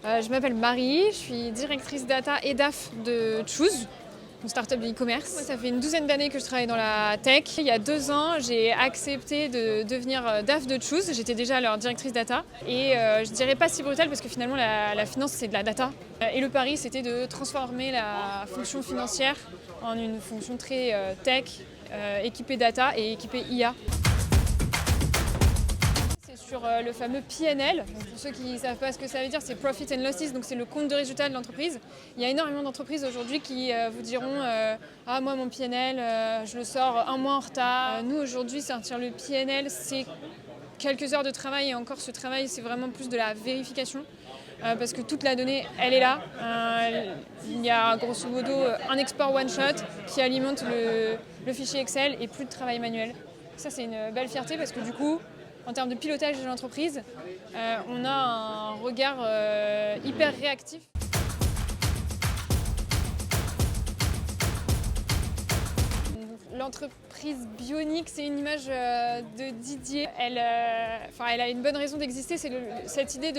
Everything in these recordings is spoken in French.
Je m'appelle Marie, je suis directrice data et DAF de Choose, une startup de e-commerce. Moi, ça fait une douzaine d'années que je travaille dans la tech. Il y a 2 ans, j'ai accepté de devenir DAF de Choose. J'étais déjà leur directrice data. Et je dirais pas si brutal parce que finalement, la finance, c'est de la data. Et le pari, c'était de transformer la fonction financière en une fonction très tech, équipée data et équipée IA. Sur le fameux PNL. Donc pour ceux qui ne savent pas ce que ça veut dire, c'est Profit and Losses, donc c'est le compte de résultat de l'entreprise. Il y a énormément d'entreprises aujourd'hui qui vous diront ah moi mon PNL, je le sors un mois en retard. Nous aujourd'hui, sortir le PNL, c'est quelques heures de travail et encore ce travail, c'est vraiment plus de la vérification. Parce que toute la donnée, elle est là. Il y a grosso modo un export one-shot qui alimente le fichier Excel et plus de travail manuel. Ça, c'est une belle fierté parce que du coup, en termes de pilotage de l'entreprise, on a un regard hyper réactif. L'entreprise Bionic, c'est une image de Didier. Elle a une bonne raison d'exister, c'est cette idée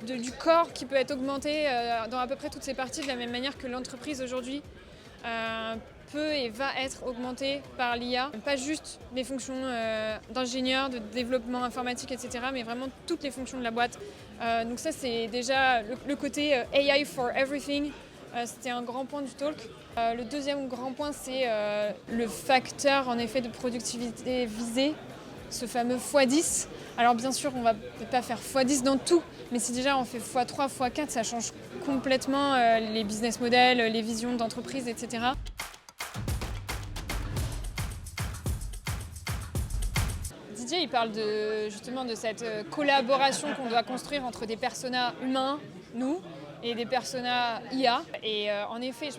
du corps qui peut être augmenté dans à peu près toutes ses parties, de la même manière que l'entreprise aujourd'hui peut et va être augmentée par l'IA. Pas juste les fonctions d'ingénieur, de développement informatique, etc., mais vraiment toutes les fonctions de la boîte. Donc ça, c'est déjà le côté AI for everything. C'était un grand point du talk. Le deuxième grand point, c'est le facteur en effet de productivité visé, ce fameux x10. Alors bien sûr, on ne va peut-être pas faire x10 dans tout, mais si déjà on fait x3, x4, ça change complètement les business models, les visions d'entreprise, etc. Didier, il parle justement de cette collaboration qu'on doit construire entre des personas humains, nous, et des personas IA. Et en effet,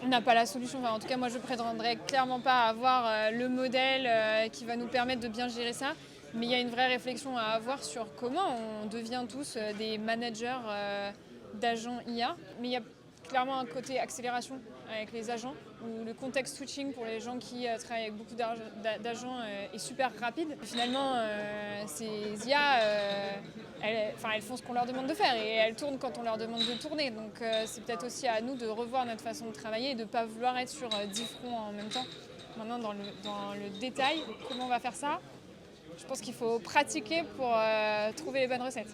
on n'a pas la solution. Enfin, en tout cas, moi, je ne prétendrai clairement pas avoir le modèle qui va nous permettre de bien gérer ça. Mais il y a une vraie réflexion à avoir sur comment on devient tous des managers d'agents IA. Mais il y a clairement un côté accélération avec les agents, où le context switching pour les gens qui travaillent avec beaucoup d'agents est super rapide. Finalement, ces IA, elles font ce qu'on leur demande de faire et elles tournent quand on leur demande de tourner. Donc c'est peut-être aussi à nous de revoir notre façon de travailler et de ne pas vouloir être sur 10 fronts en même temps. Maintenant, dans le détail, comment on va faire ça ? Je pense qu'il faut pratiquer pour trouver les bonnes recettes.